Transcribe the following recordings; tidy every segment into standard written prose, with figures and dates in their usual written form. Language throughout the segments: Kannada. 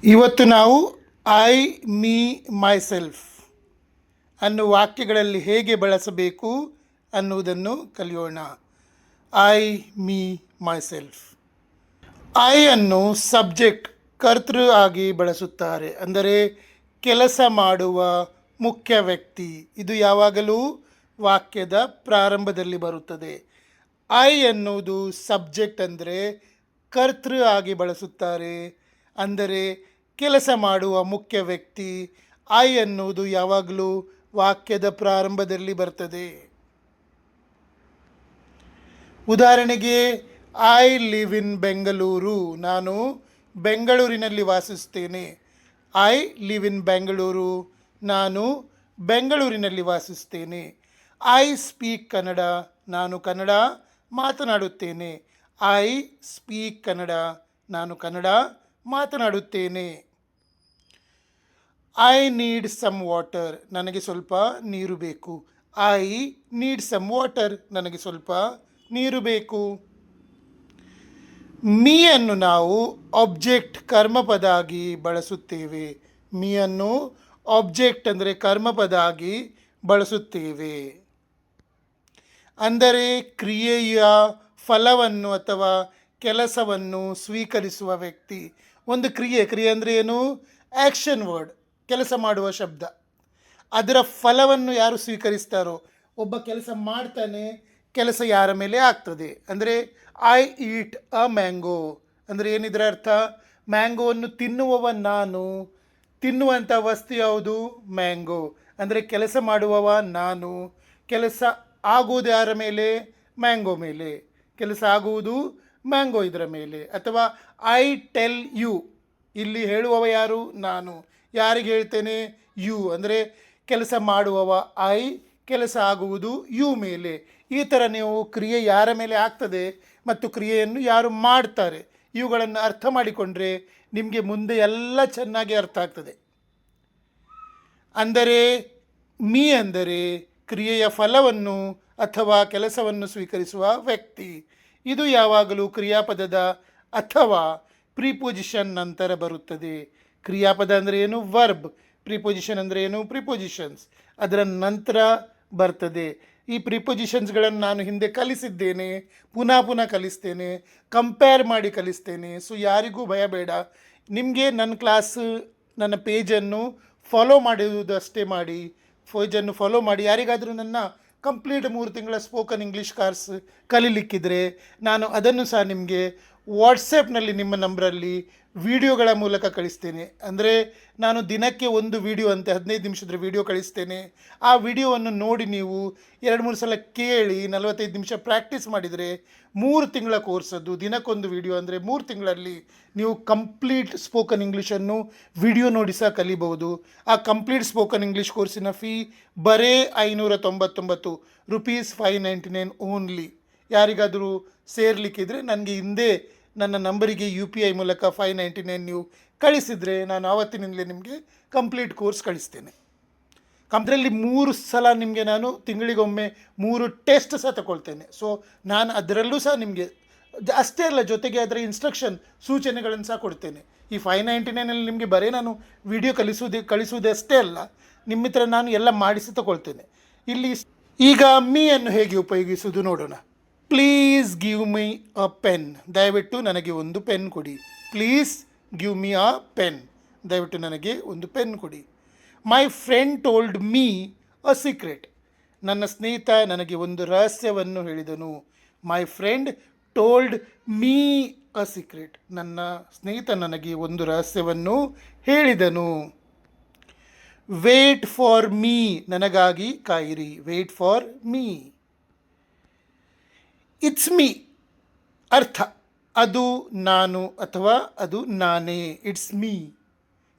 ಇವತ್ತು ನಾವು ಐ ಮೀ ಮೈಸೆಲ್ಫ್ ಅನ್ನೋ ವಾಕ್ಯಗಳಲ್ಲಿ ಹೇಗೆ ಬಳಸಬೇಕು ಅನ್ನುವುದನ್ನು ಕಲಿಯೋಣ. I me myself. ಐ ಅನ್ನು ಸಬ್ಜೆಕ್ಟ್ ಕರ್ತೃ ಆಗಿ ಬಳಸುತ್ತಾರೆ, ಅಂದರೆ ಕೆಲಸ ಮಾಡುವ ಮುಖ್ಯ ವ್ಯಕ್ತಿ. ಇದು ಯಾವಾಗಲೂ ವಾಕ್ಯದ ಪ್ರಾರಂಭದಲ್ಲಿ ಬರುತ್ತದೆ. ಐ ಎನ್ನುವುದು ಸಬ್ಜೆಕ್ಟ್, ಅಂದರೆ ಕರ್ತೃ ಆಗಿ ಬಳಸುತ್ತಾರೆ, ಅಂದರೆ ಕೆಲಸ ಮಾಡುವ ಮುಖ್ಯ ವ್ಯಕ್ತಿ. ಐ ಎನ್ನುವುದು ಯಾವಾಗಲೂ ವಾಕ್ಯದ ಪ್ರಾರಂಭದಲ್ಲಿ ಬರ್ತದೆ. ಉದಾಹರಣೆಗೆ, ಐ ಲಿವ್ ಇನ್ ಬೆಂಗಳೂರು. ನಾನು ಬೆಂಗಳೂರಿನಲ್ಲಿ ವಾಸಿಸ್ತೇನೆ. I live in Bengaluru. ನಾನು ಬೆಂಗಳೂರಿನಲ್ಲಿ ವಾಸಿಸ್ತೇನೆ. I speak Kannada. ನಾನು ಕನ್ನಡ ಮಾತನಾಡುತ್ತೇನೆ. I speak Kannada. ನಾನು ಕನ್ನಡ ಮಾತನಾಡುತ್ತೇನೆ. I need some water. ನನಗೆ ಸ್ವಲ್ಪ ನೀರು ಬೇಕು. I need some water. ನನಗೆ ಸ್ವಲ್ಪ ನೀರು ಬೇಕು. ಮೀ ಅನ್ನು ನಾವು ಆಬ್ಜೆಕ್ಟ್ ಕರ್ಮಪದ ಆಗಿ ಬಳಸುತ್ತೇವೆ. ಮೀ ಅನ್ನು ಆಬ್ಜೆಕ್ಟ್ ಅಂದರೆ ಕರ್ಮಪದ ಆಗಿ ಬಳಸುತ್ತೇವೆ, ಅಂದರೆ ಕ್ರಿಯೆಯ ಫಲವನ್ನು ಅಥವಾ ಕೆಲಸವನ್ನು ಸ್ವೀಕರಿಸುವ ವ್ಯಕ್ತಿ. ಒಂದು ಕ್ರಿಯೆ ಅಂದರೆ ಏನು? ಆ್ಯಕ್ಷನ್ ವರ್ಡ್, ಕೆಲಸ ಮಾಡುವ ಶಬ್ದ. ಅದರ ಫಲವನ್ನು ಯಾರು ಸ್ವೀಕರಿಸ್ತಾರೋ, ಒಬ್ಬ ಕೆಲಸ ಮಾಡ್ತಾನೆ, ಕೆಲಸ ಯಾರ ಮೇಲೆ ಆಗ್ತದೆ. ಅಂದರೆ ಐ ಈಟ್ ಅ ಮ್ಯಾಂಗೋ ಅಂದರೆ ಏನಿದ್ರ ಅರ್ಥ? ಮ್ಯಾಂಗೋವನ್ನು ತಿನ್ನುವವ ನಾನು, ತಿನ್ನುವಂಥ ವಸ್ತು ಯಾವುದು? ಮ್ಯಾಂಗೋ. ಅಂದರೆ ಕೆಲಸ ಮಾಡುವವ ನಾನು, ಕೆಲಸ ಆಗುವುದು ಯಾರ ಮೇಲೆ? ಮ್ಯಾಂಗೋ ಮೇಲೆ. ಕೆಲಸ ಆಗುವುದು ಮ್ಯಾಂಗೋ ಇದರ ಮೇಲೆ. ಅಥವಾ ಐ ಟೆಲ್ ಯು, ಇಲ್ಲಿ ಹೇಳುವವ ಯಾರು? ನಾನು. ಯಾರಿಗೆ ಹೇಳ್ತೇನೆ? ಯು. ಅಂದರೆ ಕೆಲಸ ಮಾಡುವವ ಐ, ಕೆಲಸ ಆಗುವುದು ಯು ಮೇಲೆ. ಈ ಥರ ನೀವು ಕ್ರಿಯೆ ಯಾರ ಮೇಲೆ ಆಗ್ತದೆ ಮತ್ತು ಕ್ರಿಯೆಯನ್ನು ಯಾರು ಮಾಡ್ತಾರೆ, ಇವುಗಳನ್ನು ಅರ್ಥ ಮಾಡಿಕೊಂಡ್ರೆ ನಿಮಗೆ ಮುಂದೆ ಎಲ್ಲ ಚೆನ್ನಾಗಿ ಅರ್ಥ ಆಗ್ತದೆ. ಅಂದರೆ ಮೀ ಅಂದರೆ ಕ್ರಿಯೆಯ ಫಲವನ್ನು ಅಥವಾ ಕೆಲಸವನ್ನು ಸ್ವೀಕರಿಸುವ ವ್ಯಕ್ತಿ. ಇದು ಯಾವಾಗಲೂ ಕ್ರಿಯಾಪದದ ಅಥವಾ ಪ್ರಿಪೊಸಿಷನ್ ನಂತರ ಬರುತ್ತದೆ. ಕ್ರಿಯಾಪದ ಅಂದರೆ ಏನು? ವರ್ಬ್. ಪ್ರಿಪೊಸಿಷನ್ ಅಂದರೆ ಏನು? ಪ್ರಿಪೊಸಿಷನ್ಸ್. ಅದರ ನಂತರ ಬರ್ತದೆ. ಈ ಪ್ರಿಪೊಸಿಷನ್ಸ್ಗಳನ್ನು ನಾನು ಹಿಂದೆ ಕಲಿಸಿದ್ದೇನೆ, ಪುನಃ ಕಲಿಸ್ತೇನೆ, ಕಂಪೇರ್ ಮಾಡಿ ಕಲಿಸ್ತೇನೆ. ಸೊ ಯಾರಿಗೂ ಭಯ ಬೇಡ. ನಿಮಗೆ ನನ್ನ ಕ್ಲಾಸ್, ನನ್ನ ಪೇಜನ್ನು ಫಾಲೋ ಮಾಡುವುದಷ್ಟೇ ಮಾಡಿ. ಪೇಜನ್ನು ಫಾಲೋ ಮಾಡಿ. ಯಾರಿಗಾದರೂ ನನ್ನ ಕಂಪ್ಲೀಟ್ 3 ತಿಂಗಳ ಸ್ಪೋಕನ್ ಇಂಗ್ಲೀಷ್ ಕೋರ್ಸ್ ಕಲೀಲಿಕ್ಕಿದ್ರೆ ನಾನು ಅದನ್ನು ಸಹ ನಿಮಗೆ ವಾಟ್ಸಪ್ನಲ್ಲಿ ನಿಮ್ಮ ನಂಬರಲ್ಲಿ ವಿಡಿಯೋಗಳ ಮೂಲಕ ಕಳಿಸ್ತೇನೆ. ಅಂದರೆ ನಾನು ದಿನಕ್ಕೆ ಒಂದು ವಿಡಿಯೋ ಅಂತೆ 15 ನಿಮಿಷದ ವಿಡಿಯೋ ಕಳಿಸ್ತೇನೆ. ಆ ವಿಡಿಯೋವನ್ನು ನೋಡಿ ನೀವು 2-3 ಸಲ ಕೇಳಿ 45 ನಿಮಿಷ ಪ್ರಾಕ್ಟೀಸ್ ಮಾಡಿದರೆ 3 ತಿಂಗಳ ಕೋರ್ಸ್ ಅದು. ದಿನಕ್ಕೊಂದು ವಿಡಿಯೋ ಅಂದರೆ 3 ತಿಂಗಳಲ್ಲಿ ನೀವು ಕಂಪ್ಲೀಟ್ ಸ್ಪೋಕನ್ ಇಂಗ್ಲೀಷನ್ನು ವಿಡಿಯೋ ನೋಡಿ ಸಹ ಕಲಿಬಹುದು. ಆ ಕಂಪ್ಲೀಟ್ ಸ್ಪೋಕನ್ ಇಂಗ್ಲೀಷ್ ಕೋರ್ಸಿನ ಫೀ ಬರೇ 599 ರುಪೀಸ್, 599 ಓನ್ಲಿ. ಯಾರಿಗಾದರೂ ಸೇರಲಿಕ್ಕಿದ್ರೆ ನನಗೆ ಹಿಂದೆ ನನ್ನ ನಂಬರಿಗೆ UPI ಮೂಲಕ 599 ನೀವು ಕಳಿಸಿದರೆ ನಾನು ಆವತ್ತಿನಿಂದಲೇ ನಿಮಗೆ ಕಂಪ್ಲೀಟ್ ಕೋರ್ಸ್ ಕಳಿಸ್ತೇನೆ. ಅದರಲ್ಲಿ 3 ಸಲ ನಿಮಗೆ ನಾನು ತಿಂಗಳಿಗೊಮ್ಮೆ 3 ಟೆಸ್ಟ್ ಸಹ ತಗೊಳ್ತೇನೆ. ಸೊ ನಾನು ಅದರಲ್ಲೂ ಸಹ ನಿಮಗೆ ಅಷ್ಟೇ ಅಲ್ಲ, ಜೊತೆಗೆ ಅದರ ಇನ್ಸ್ಟ್ರಕ್ಷನ್, ಸೂಚನೆಗಳನ್ನು ಸಹ ಕೊಡ್ತೇನೆ. ಈ 599 ನಿಮಗೆ ಬರೀ ನಾನು ವಿಡಿಯೋ ಕಳಿಸುವುದಷ್ಟೇ ಅಲ್ಲ, ನಿಮ್ಮ ಹತ್ರ ನಾನು ಎಲ್ಲ ಮಾಡಿಸಿ ತಗೊಳ್ತೇನೆ. ಇಲ್ಲಿ ಈಗ ಮೀ ಅನ್ನು ಹೇಗೆ ಉಪಯೋಗಿಸುವುದು ನೋಡೋಣ. Please give me a pen. ದಯವಿಟ್ಟು ನನಗೆ ಒಂದು ಪೆನ್ ಕೊಡಿ. Please give me a pen. ದಯವಿಟ್ಟು ನನಗೆ ಒಂದು ಪೆನ್ ಕೊಡಿ. My friend told me a secret. ನನ್ನ ಸ್ನೇಹಿತ ನನಗೆ ಒಂದು ರಹಸ್ಯವನ್ನು ಹೇಳಿದನು. My friend told me a secret. ನನ್ನ ಸ್ನೇಹಿತ ನನಗೆ ಒಂದು ರಹಸ್ಯವನ್ನು ಹೇಳಿದನು. Wait for me. ನನಗಾಗಿ ಕಾಯಿರಿ. Wait for me. It's me. ಅರ್ಥ ಅದು ನಾನು ಅಥವಾ ಅದು ನಾನೇ. It's me.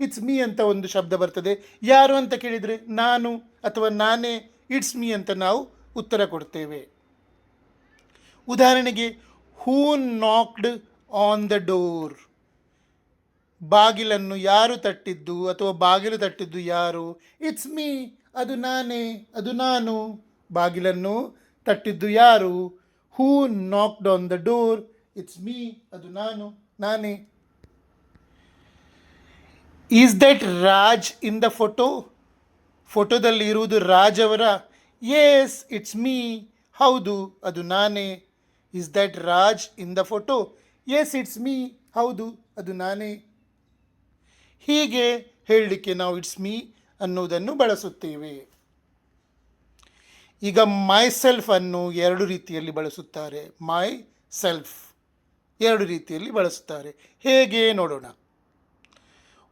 ಇಟ್ಸ್ ಮೀ ಅಂತ ಒಂದು ಶಬ್ದ ಬರ್ತದೆ. ಯಾರು ಅಂತ ಕೇಳಿದರೆ ನಾನು ಅಥವಾ ನಾನೇ. ಇಟ್ಸ್ ಮೀ ಅಂತ ನಾವು ಉತ್ತರ ಕೊಡ್ತೇವೆ. ಉದಾಹರಣೆಗೆ, who knocked on the door. ಬಾಗಿಲನ್ನು ಯಾರು ತಟ್ಟಿದ್ದು ಅಥವಾ ಬಾಗಿಲು ತಟ್ಟಿದ್ದು ಯಾರು? It's me. ಅದು ನಾನೇ, ಅದು ನಾನು. ಬಾಗಿಲನ್ನು ತಟ್ಟಿದ್ದು ಯಾರು? Who knocked on the door. It's me. ಅದು ನಾನು, ನಾನೇ. Is that Raj in the photo? ಫೋಟೋದಲ್ಲಿ ಇರುವುದು ರಾಜ್ ಅವರ? Yes it's me. ಹೌದು, ಅದು ನಾನೇ. Is that Raj in the photo? Yes it's me. ಹೌದು, ಅದು ನಾನೇ. ಹೀಗೆ ಹೇಳಲಿಕ್ಕೆ ನಾವು ಇಟ್ಸ್ ಮೀ ಅನ್ನುವುದನ್ನು ಬಳಸುತ್ತೇವೆ. ಈಗ ಮೈ ಸೆಲ್ಫ್ ಅನ್ನು ಎರಡು ರೀತಿಯಲ್ಲಿ ಬಳಸುತ್ತಾರೆ. ಮೈ ಸೆಲ್ಫ್ ಎರಡು ರೀತಿಯಲ್ಲಿ ಬಳಸುತ್ತಾರೆ. ಹೇಗೆ ನೋಡೋಣ.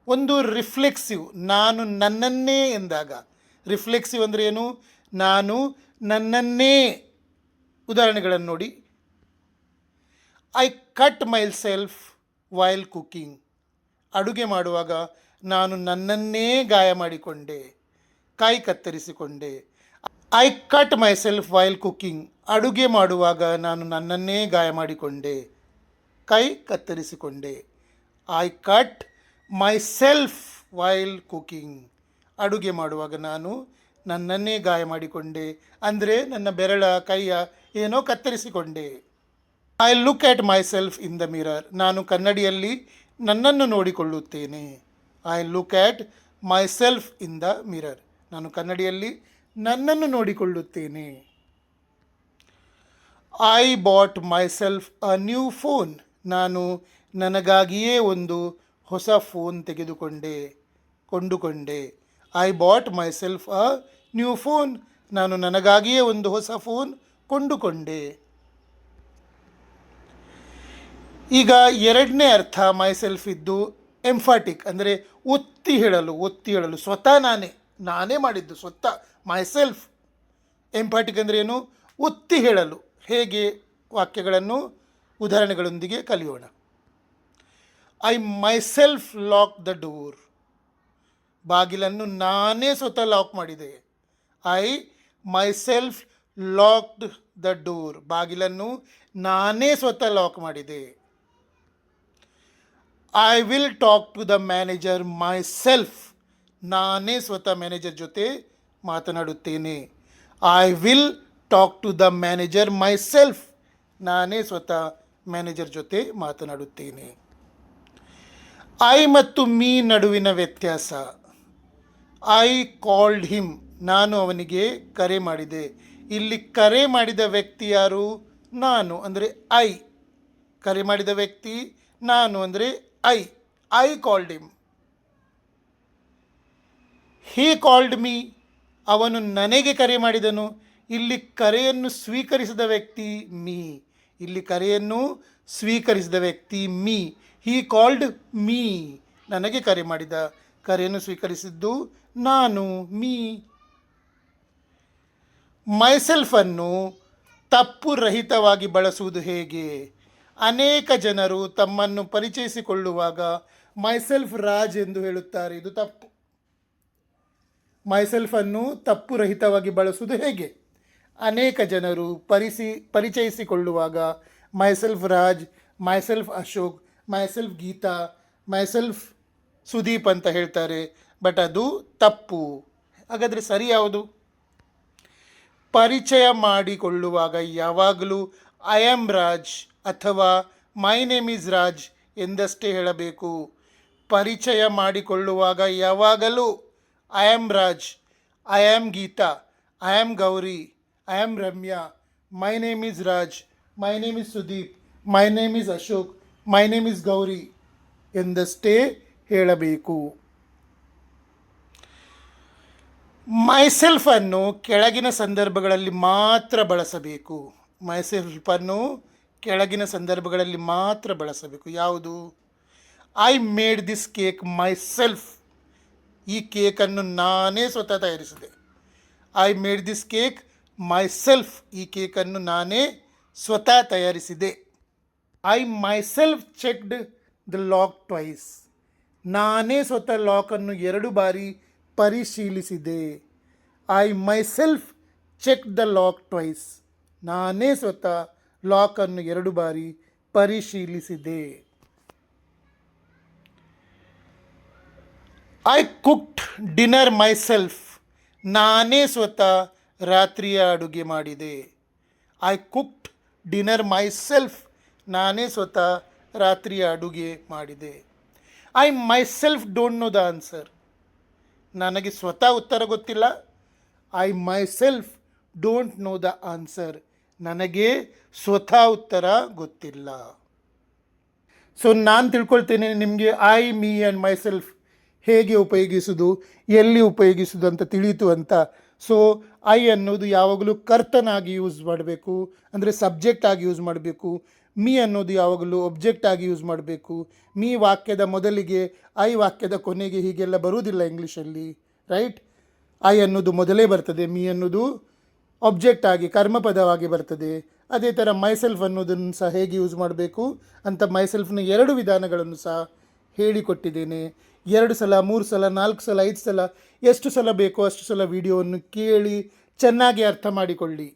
ಒಂದು ರಿಫ್ಲೆಕ್ಸಿವ್, ನಾನು ನನ್ನನ್ನೇ ಎಂದಾಗ. ರಿಫ್ಲೆಕ್ಸಿವ್ ಅಂದರೆ ಏನು? ನಾನು ನನ್ನನ್ನೇ. ಉದಾಹರಣೆಗಳನ್ನು ನೋಡಿ. I cut myself while cooking. ಅಡುಗೆ ಮಾಡುವಾಗ ನಾನು ನನ್ನನ್ನೇ ಗಾಯ ಮಾಡಿಕೊಂಡೆ, ಕೈ ಕತ್ತರಿಸಿಕೊಂಡೆ. I cut myself while cooking. ಅಡುಗೆ ಮಾಡುವಾಗ ನಾನು ನನ್ನನ್ನೇ ಗಾಯ ಮಾಡಿಕೊಂಡೆ, ಕೈ ಕತ್ತರಿಸಿಕೊಂಡೆ. I cut myself while cooking. ಅಡುಗೆ ಮಾಡುವಾಗ ನಾನು ನನ್ನನ್ನೇ ಗಾಯ ಮಾಡಿಕೊಂಡೆ, ಅಂದರೆ ನನ್ನ ಬೆರಳ ಕೈಯ ಏನೋ ಕತ್ತರಿಸಿಕೊಂಡೆ. I look at myself in the mirror. ನಾನು ಕನ್ನಡಿಯಲ್ಲಿ ನನ್ನನ್ನು ನೋಡಿಕೊಳ್ಳುತ್ತೇನೆ. I look at myself in the mirror. ನಾನು ಕನ್ನಡಿಯಲ್ಲಿ ನನ್ನನ್ನು ನೋಡಿಕೊಳ್ಳುತ್ತೇನೆ. I bought myself a new phone. ನಾನು ನನಗಾಗಿಯೇ ಒಂದು ಹೊಸ ಫೋನ್ ಕೊಂಡುಕೊಂಡೆ. I bought myself a new phone. ನಾನು ನನಗಾಗಿಯೇ ಒಂದು ಹೊಸ ಫೋನ್ ಕೊಂಡುಕೊಂಡೆ. ಈಗ ಎರಡನೇ ಅರ್ಥ ಮೈ ಸೆಲ್ಫ್ ಇದ್ದು ಎಂಫಾಟಿಕ್, ಅಂದರೆ ಒತ್ತಿ ಹೇಳಲು. ಸ್ವತಃ ನಾನೇ ಮಾಡಿದ್ದು, ಸ್ವತಃ ಮೈ ಸೆಲ್ಫ್. ಎಂಫಾಟಿಕ್ ಅಂದರೆ ಏನು? ಒತ್ತಿ ಹೇಳಲು. ಹೇಗೆ? ವಾಕ್ಯಗಳನ್ನು ಉದಾಹರಣೆಗಳೊಂದಿಗೆ ಕಲಿಯೋಣ. I myself lock the door. ಬಾಗಿಲನ್ನು ನಾನೇ ಸ್ವತಃ ಲಾಕ್ ಮಾಡಿದೆ. I myself locked the door. ಬಾಗಿಲನ್ನು ನಾನೇ ಸ್ವತಃ ಲಾಕ್ ಮಾಡಿದೆ. I will talk to the manager myself. ನಾನೇ ಸ್ವತಃ ಮ್ಯಾನೇಜರ್ ಜೊತೆ ಮಾತನಾಡುತ್ತೇನೆ. I will talk to the manager myself. ನಾನೇ ಸ್ವತಃ ಮ್ಯಾನೇಜರ್ ಜೊತೆ ಮಾತನಾಡುತ್ತೇನೆ. ಐ ಮತ್ತು ಮೀ ನಡುವಿನ ವ್ಯತ್ಯಾಸ. I called him. ನಾನು ಅವನಿಗೆ ಕರೆ ಮಾಡಿದೆ. ಇಲ್ಲಿ ಕರೆ ಮಾಡಿದ ವ್ಯಕ್ತಿ ಯಾರು? ನಾನು, ಅಂದರೆ ಐ. ಕರೆ ಮಾಡಿದ ವ್ಯಕ್ತಿ ನಾನು, ಅಂದರೆ I called him. Hi called me. ಅವನು ನನಗೆ ಕರೆ ಮಾಡಿದನು. ಇಲ್ಲಿ ಕರೆಯನ್ನು ಸ್ವೀಕರಿಸಿದ ವ್ಯಕ್ತಿ ಮೀ. ಮೀ. ಹೀ ಕಾಲ್ಡ್ ಮೀ. ನನಗೆ ಕರೆ ಮಾಡಿದ. ಕರೆಯನ್ನು ಸ್ವೀಕರಿಸಿದ್ದು ನಾನು, ಮೀ. ಮೈಸೆಲ್ಫನ್ನು ತಪ್ಪು ರಹಿತವಾಗಿ ಬಳಸುವುದು ಹೇಗೆ? ಅನೇಕ ಜನರು ತಮ್ಮನ್ನು ಪರಿಚಯಿಸಿಕೊಳ್ಳುವಾಗ ಮೈಸೆಲ್ಫ್ ರಾಜ್ ಎಂದು ಹೇಳುತ್ತಾರೆ. ಇದು ತಪ್ಪು. ಮೈಸೆಲ್ಫನ್ನು ತಪ್ಪು ರಹಿತವಾಗಿ ಬಳಸುವುದು ಹೇಗೆ? ಅನೇಕ ಜನರು ಪರಿಚಯಿಸಿಕೊಳ್ಳುವಾಗ myself Raj, myself Ashok, myself Geeta, myself Sudeep ಅಂತ ಹೇಳ್ತಾರೆ. ಬಟ್ ಅದು ತಪ್ಪು. ಹಾಗಾದರೆ ಸರಿ ಯಾವುದು? ಪರಿಚಯ ಮಾಡಿಕೊಳ್ಳುವಾಗ ಯಾವಾಗಲೂ ಐ ಆಮ್ ರಾಜ್ ಅಥವಾ ಮೈ ನೇಮ್ ಈಸ್ ರಾಜ್ ಎಂದಷ್ಟೇ ಹೇಳಬೇಕು. ಪರಿಚಯ ಮಾಡಿಕೊಳ್ಳುವಾಗ ಯಾವಾಗಲೂ I am Raj, I am Geeta, I am Gauri, I am Ramya, my name is Raj, my name is Sudeep, my name is Ashok, my name is Gauri ಎಂದಷ್ಟೇ ಹೇಳಬೇಕು. ಮೈಸೆಲ್ಫನ್ನು ಕೆಳಗಿನ ಸಂದರ್ಭಗಳಲ್ಲಿ ಮಾತ್ರ ಬಳಸಬೇಕು. ಮೈಸೆಲ್ಫನ್ನು ಕೆಳಗಿನ ಸಂದರ್ಭಗಳಲ್ಲಿ ಮಾತ್ರ ಬಳಸಬೇಕು. ಯಾವುದು? I made this cake myself. ಈ ಕೇಕನ್ನು ನಾನೇ ಸ್ವತಃ ತಯಾರಿಸಿದೆ. I made this cake myself. ಈ ಕೇಕನ್ನು ನಾನೇ ಸ್ವತಃ ತಯಾರಿಸಿದೆ. I myself checked the lock twice. ನಾನೇ ಸ್ವತಃ ಲಾಕನ್ನು 2 ಬಾರಿ ಪರಿಶೀಲಿಸಿದೆ. I myself checked the lock twice. ನಾನೇ ಸ್ವತಃ ಲಾಕನ್ನು 2 ಬಾರಿ ಪರಿಶೀಲಿಸಿದೆ. I cooked dinner myself. ನಾನೇ ಸ್ವತಃ ರಾತ್ರಿಯ ಅಡುಗೆ ಮಾಡಿದೆ. I cooked dinner myself. ನಾನೇ ಸ್ವತಃ ರಾತ್ರಿಯ ಅಡುಗೆ ಮಾಡಿದೆ. I myself don't know the answer. ನನಗೆ ಸ್ವತಃ ಉತ್ತರ ಗೊತ್ತಿಲ್ಲ. I myself don't know the answer. ನನಗೆ ಸ್ವತಃ ಉತ್ತರ ಗೊತ್ತಿಲ್ಲ. ಸೊ ನಾನು ತಿಳ್ಕೊಳ್ತೇನೆ ನಿಮಗೆ ಐ, ಮೀ ಆ್ಯಂಡ್ ಮೈಸೆಲ್ಫ್ ಹೇಗೆ ಉಪಯೋಗಿಸೋದು, ಎಲ್ಲಿ ಉಪಯೋಗಿಸೋದು ಅಂತ ತಿಳಿಯಿತು ಅಂತ. ಸೊ ಐ ಅನ್ನೋದು ಯಾವಾಗಲೂ ಕರ್ತನಾಗಿ ಯೂಸ್ ಮಾಡಬೇಕು, ಅಂದರೆ ಸಬ್ಜೆಕ್ಟ್ ಆಗಿ ಯೂಸ್ ಮಾಡಬೇಕು. ಮೀ ಅನ್ನೋದು ಯಾವಾಗಲೂ ಒಬ್ಜೆಕ್ಟ್ ಆಗಿ ಯೂಸ್ ಮಾಡಬೇಕು. ಮೀ ವಾಕ್ಯದ ಮೊದಲಿಗೆ, ಐ ವಾಕ್ಯದ ಕೊನೆಗೆ ಹೀಗೆಲ್ಲ ಬರುವುದಿಲ್ಲ ಇಂಗ್ಲೀಷಲ್ಲಿ, ರೈಟ್? ಐ ಅನ್ನೋದು ಮೊದಲೇ ಬರ್ತದೆ, ಮೀ ಅನ್ನೋದು ಒಬ್ಜೆಕ್ಟ್ ಆಗಿ ಕರ್ಮಪದವಾಗಿ ಬರ್ತದೆ. ಅದೇ ಥರ ಮೈಸೆಲ್ಫ್ ಅನ್ನೋದನ್ನು ಸಹ ಹೇಗೆ ಯೂಸ್ ಮಾಡಬೇಕು ಅಂತ ಮೈಸೆಲ್ಫ್ನ 2 ವಿಧಾನಗಳನ್ನು ಸಹ ಹೇಳಿಕೊಟ್ಟಿದ್ದೇನೆ. 2 ಸಲ, 3 ಸಲ, 4 ಸಲ, 5 ಸಲ, ಎಷ್ಟು ಸಲ ಬೇಕೋ ಅಷ್ಟು ಸಲ ವಿಡಿಯೋವನ್ನು ಕೇಳಿ ಚೆನ್ನಾಗಿ ಅರ್ಥ ಮಾಡಿಕೊಳ್ಳಿ.